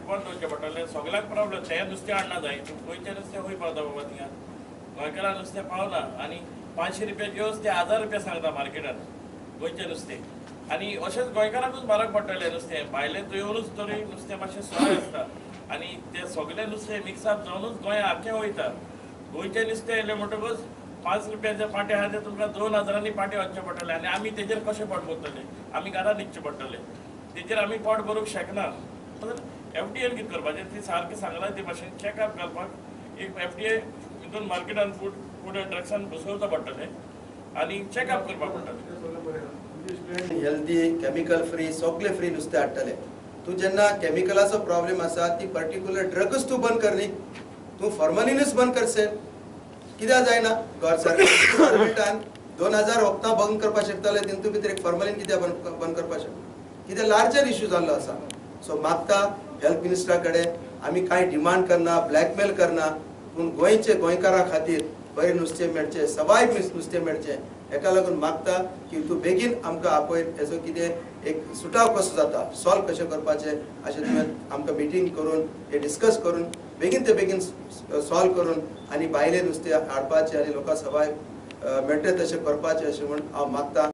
बंद दवरचें पडटलें. सगळ्याक प्रॉब्लेम तें नुस्तें हाडना जाय, गोंयचें नुस्तें खंय पावता बाबा थिंगा. गोंयकारांक नुस्तें पावना आनी 500 रुपया घेवन ते 1000 रुपया सांगता मार्केटान गोंयचें नुस्तें. आनी अशेंच गोंयकारांकूच म्हारग पडटलें नुस्तें. भायलें येवनूच तरी नुस्तें मातशें सोय आसता आनी तें सगळें नुस्तें मिक्सअप जावनूच गोंय आख्खें वयता. गोंयचें नुस्तें येयलें म्हणटकूच 5 रुपयाचे पाटे आहा ते तुमकां 2000 पाटे वचचे पडटले आनी आमी तेजेर कशें पोट भरतले. आमी घरां न्हिदचें पडटलें, तेजेर आमी पोट भरूंक शकना. FDAन कितें करपाचें ती सारकें सांगलां ते भाशेन चॅकअप घालपाक एक FDA हितून मार्केटान फूड एंड ड्रग्सान बसोवचा पडटलें आनी चॅकअप करपाक पडटलें. हेल्दी केमिकल फ्री सगळे फ्री नुस्तें हाडटले. तूं जेन्ना केमिकलाचो प्रॉब्लेम आसा ती पर्टिक्युलर ड्रगच तूं बंद कर न्ही, तूं फॉर्मलिनूच बंद करसे कित्याक जायना. गव्हर्नमेंटान 2000 वखदां बंद करपाक शकताले, तितूंत भितर एक फॉर्मलिन कित्याक बंद करपाक शकता, कित्याक लार्जर इश्यू जाल्लो आसा. सो मागता हेल्थ मिनिस्टरा कडेन आमी कांय डिमांड करना, ब्लॅकमेल करना, पूण गोंयकारां खातीर बरें नुस्तें मेळचें, सवाय नुस्तें मेळचें. हेका लागून मागता की तूं बेगीन आमकां आपय हेजो कितें एक सुटाव कसो जाता, सॉल्व कशें करपाचें अशें तुवें आमकां मिटींग करून हे डिस्कस करून बेगीन सॉल्व करून आनी भायलें नुस्तें हाडपाचें आनी लोकां सवाय मेळटा तशें करपाचें अशें म्हूण हांव मागतां.